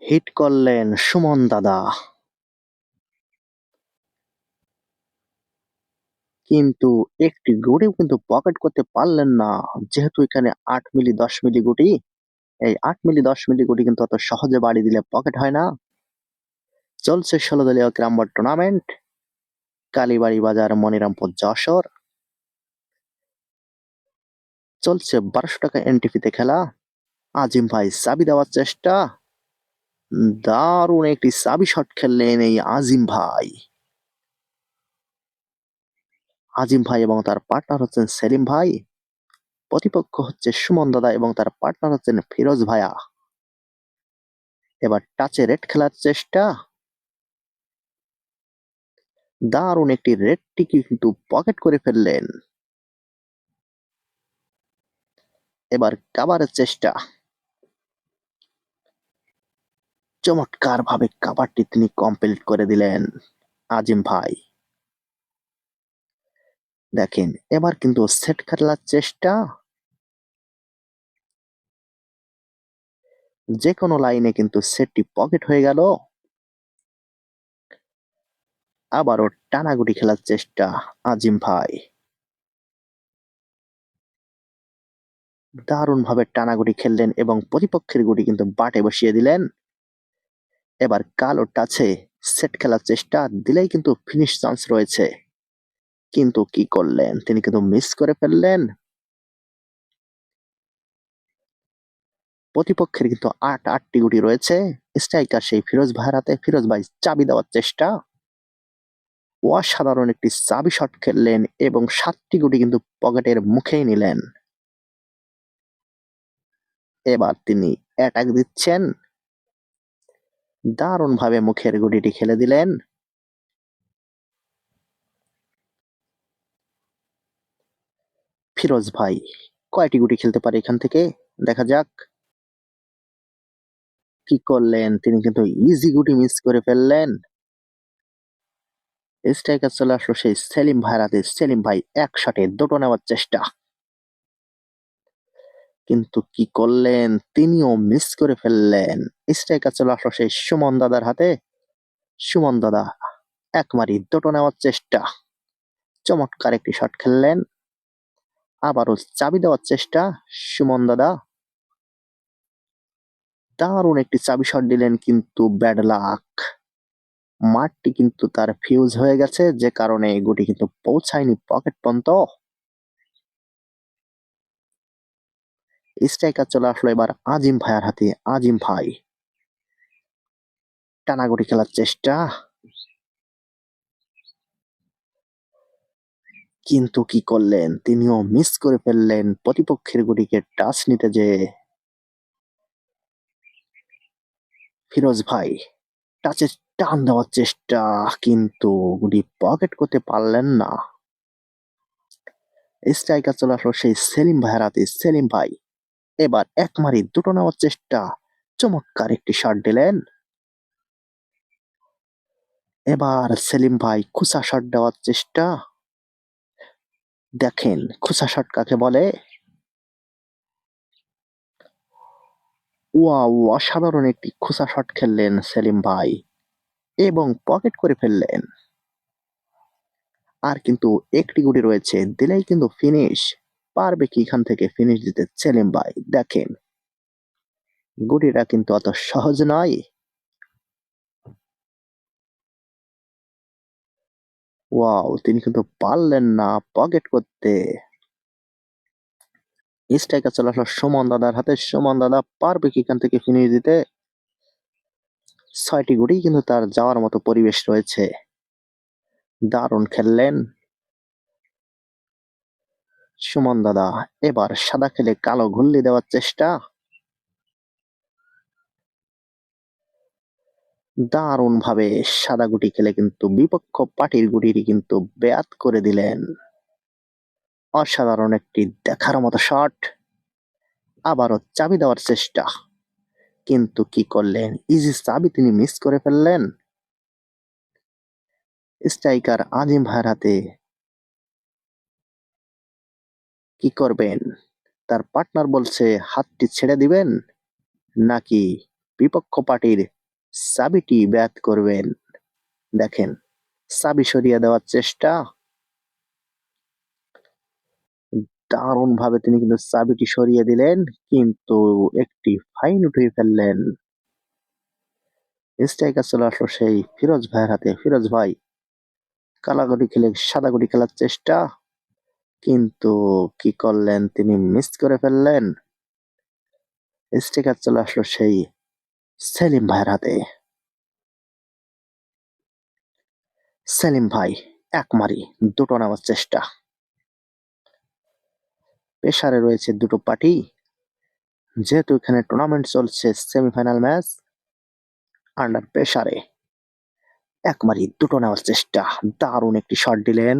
Hit করলেন সুমন দাদা। কিন্তু একটি গুটিও কিন্তু পকেট করতে পারলেন না। যেহেতু এখানে ৮ মিলি ১০ মিলি গুটি, এই ৮ মিলি ১০ মিলি গুটি কিন্তু অত সহজে বাড়ি দিলে পকেট হয় না। চলছে ১৬ দলীয় ক্রামবোর্ড টুর্নামেন্ট, কালীবাড়ি বাজার মনিরামপুর যশোর। চলছে ১২০০ টাকা এন্ট্রি ফিতে খেলা। আজিম ভাই চাবি দেওয়ার চেষ্টা। দারুণ একটি চাবি শট খেললেন এই আজিম ভাই। আজিম ভাই এবং তার পার্টনার হচ্ছেন সেলিম ভাই। প্রতিপক্ষ হচ্ছে সুমন দাদা এবং তার পার্টনার হচ্ছেন ফিরোজ ভাইয়া। এবার টাচে রেড খেলার চেষ্টা। দারুণ একটি রেড টিকি কিন্তু পকেট করে ফেললেন। এবার কাভারের চেষ্টা। চমৎকার ভাবে কাভারটি তিনি কমপ্লিট করে দিলেন আজিম ভাই। দেখেন এবার কিন্তু সেট খেলার চেষ্টা। যে কোনো লাইনে কিন্তু সেটটি পকেট হয়ে গেল। আবারও টানাগুটি খেলার চেষ্টা আজিম ভাই। দারুণ ভাবে টানাগুটি খেললেন এবং প্রতিপক্ষের গুটি কিন্তু বাটে বসিয়ে দিলেন। এবার কালো টাচে সেট খেলার চেষ্টা দিলেই কিন্তু ফিনিশ চান্স রয়েছে। কিন্তু কি করলেন? তিনি কিন্তু মিস করে ফেললেন। প্রতিপক্ষের কিন্তু ৮টি গুটি রয়েছে। স্ট্রাইকার সেই ফিরোজ ভাইয়ের হাতে। ফিরোজ ভাই চাবি দেওয়ার চেষ্টা। অসাধারণ একটি চাবি শট খেললেন এবং ৭টি গুটি কিন্তু পকেটের মুখেই নিলেন। এবার তিনি অ্যাটাক দিচ্ছেন। দারুণভাবে মুখের গুটিটি খেলে দিলেন। ফিরোজ ভাই কয়টি গুটি খেলতে পারে এখান থেকে? দেখা যাক। কি করলেন? তিনি কিন্তু ইজি গুটি মিস করে ফেললেন। স্ট্রাইকার চলে আসলো সেই সেলিম ভাইয়ের হাতে। সেলিম ভাই এক শটে দুটো নেওয়ার চেষ্টা। কিন্তু কি করলেন? তিনিও মিস করে ফেললেন। স্ট্রাইকার চলে আসলো সেই সুমন দাদার হাতে। সুমন দাদা এক মারি দুটো নেওয়ার চেষ্টা। চমৎকার একটি শট খেললেন। আবারও চাবি দেওয়ার চেষ্টা সুমন দাদা। দারুণ একটি চাবি শট দিলেন কিন্তু ব্যাড লাক। মাঠটি কিন্তু তার ফিউজ হয়ে গেছে, যে কারণে গুটি কিন্তু পৌঁছায়নি পকেট পর্যন্ত। স্ট্রাইকার চলে আসলো এবার আজিম ভাইয়ের হাতে। আজিম ভাই টানাগুটি খেলার চেষ্টা। কিন্তু কি করলেন? তিনিও মিস করে ফেললেন প্রতিপক্ষের গুটিকে টাচ নিতে যেয়ে। ফিরোজ ভাই টাচে টান দেওয়ার চেষ্টা, কিন্তু গুটি পকেট করতে পারলেন না। স্ট্রাইকার চলে আসলো সেই সেলিম ভাইয়ের হাতে। সেলিম ভাই এবার এক মারি দুটো নেওয়ার চেষ্টা। চমৎকার একটি শট দিলেন। এবার সেলিম ভাই খুচা শট দেওয়ার চেষ্টা। দেখেন খুচা শট কাকে বলে। ওয়াও, অসাধারণ একটি খুচা শট খেললেন সেলিম ভাই এবং পকেট করে ফেললেন। আর কিন্তু একটি গুটি রয়েছে, দিলেই কিন্তু ফিনিশ। পারবে কি এখান থেকে ফিনিশ দিতে সেলিম ভাই? দেখেন গুটিটা কিন্তু অত সহজ নয়। ওয়াও, তিনি কিন্তু পারলেন না পকেট করতে। স্ট্রাইকার চলে আসলো সুমন দাদার হাতে। সুমন দাদা পারবে কি এখান থেকে ফিনিশ দিতে? ৬টি গুটি কিন্তু তার যাওয়ার মতো পরিবেশ রয়েছে। দারুণ খেললেন সুমন দাদা। এবার সাদা খেলে কালো ঘুল্লি দেওয়ার চেষ্টা। দারুণ ভাবে সাদা গুটি খেলে কিন্তু বিপক্ষ পার্টির গুটিটি কিন্তু ব্যাট করে দিলেন। অসাধারণ একটি দেখার মতো শট। আবারও চাবি দেওয়ার চেষ্টা, কিন্তু কি করলেন? ইজি চাবি তিনি মিস করে ফেললেন। স্ট্রাইকার আজিম ভাইয়ের হাতে। কি করবেন? তার পার্টনার বলছে হাতটি ছেড়ে দিবেন নাকি বিপক্ষ পার্টির চাবিটি ব্যাট করবেন। দেখেন, চাবি সরিয়ে দেওয়ার চেষ্টা, দারুণ ভাবে তিনি কিন্তু চাবিটি সরিয়ে দিলেন, কিন্তু একটি ফাইন উঠিয়ে ফেললেন। স্ট্রাইকার চলে আসলো সেই ফিরোজ ভাইয়ের হাতে। ফিরোজ ভাই কালা গুটি খেলে সাদা গুটি খেলার চেষ্টা, কিন্তু কি করলেন, তিনি মিস করে ফেললেন। স্ট্রাইকার চলে আসলো সেই সেলিম ভাইয়ের হাতে। সেলিম ভাই এক মারি দুটো নেওয়ার চেষ্টা। প্রেসারে রয়েছে দুটো পার্টি, যেহেতু এখানে টুর্নামেন্ট চলছে, সেমিফাইনাল ম্যাচ, আন্ডার প্রেসারে এক মারি দুটো নেওয়ার চেষ্টা, দারুণ একটি শট দিলেন।